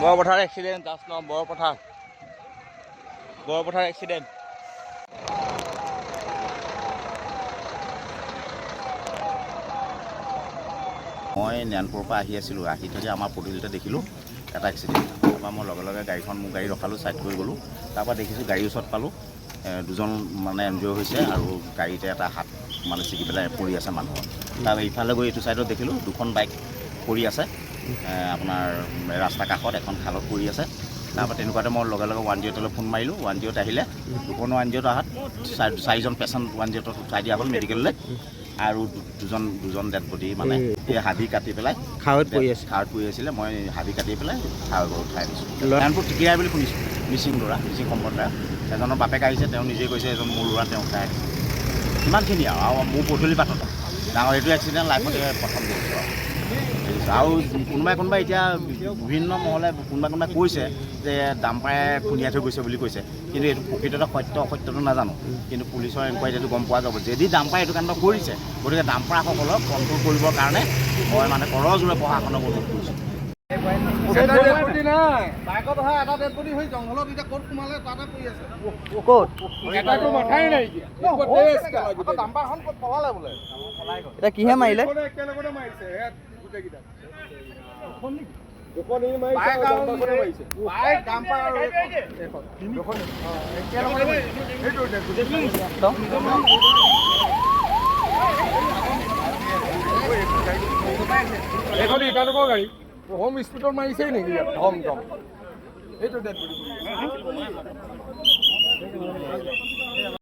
Borpathar accident 10 নং Borpathar accident. মই ন্যানপুৰৰ পৰা আহি আছিলোঁ, আহি থাকি আমাৰ পদূলিতে দেখিলোঁ এটা এক্সিডেণ্ট। তাৰপৰা মই লগে লগে গাড়ীখন মোৰ গাড়ী ৰখালোঁ, ছাইড কৰি গ'লোঁ। তাৰপৰা দেখিছোঁ গাড়ীৰ ওচৰত পালোঁ দুজন মানে এনজয় হৈছে আৰু গাড়ীতে এটা হাত মানে ছিগি পেলাই পৰি আছে মানুহৰ। তাৰপৰা ইফালে গৈ এইটো ছাইডত দেখিলোঁ দুখন বাইক পৰি আছে আপোনাৰ ৰাস্তাৰ কাষত, এখন খালত পৰি আছে। তাৰপৰা তেনেকুৱাতে মই লগে লগে 108লৈ ফোন মাৰিলোঁ। 108 আহিলে, দুখন 108 অহাত 4জন পেচেণ্ট 108ত উঠাই দিয়া হ'ল মেডিকেললৈ আৰু দুজন ডেড বডি মানে এই হাবি কাটি পেলাই খাৱত পৰি আছিলে। মই হাবি কাটি পেলাই উঠাই আনিছোঁ। ন্যানপুৰ টিকিয়াই বুলি শুনিছোঁ, মিচিং সম্প্ৰদায় এজনৰ বাপেক আহিছে, তেওঁ নিজে কৈছে এজন মোৰ ল'ৰা তেওঁ উঠাই আনিছে। ইমানখিনি আৰু মোৰ পদূলি পাতত ডাঙৰ এইটো এক্সিডেণ্ট লাইফতে প্ৰথম দেখিছোঁ আৰু কোনোবাই এতিয়া বিভিন্ন মহলে কোনোবাই কৈছে যে ডাম্পাৰে খুন্দিয়াই থৈ গৈছে বুলি কৈছে, কিন্তু এইটো প্ৰকৃততে সত্য অসত্যটো নাজানো। কিন্তু পুলিচৰ এনকুৱাৰীত এইটো গম পোৱা যাব। যদি ডাম্পাৰে এইটো কাণ্ড কৰিছে, গতিকে ডাম্পাৰসকলক কণ্ট্ৰল কৰিবৰ কাৰণে মই মানে কৰজোৰে প্ৰশাসনক অনুৰোধ কৰিছোঁ। কিহে মাৰিলে? এখন ইটানগৰ গাড়ী হোম স্পীডত মাৰিছে নেকি? ধম ধম এইটো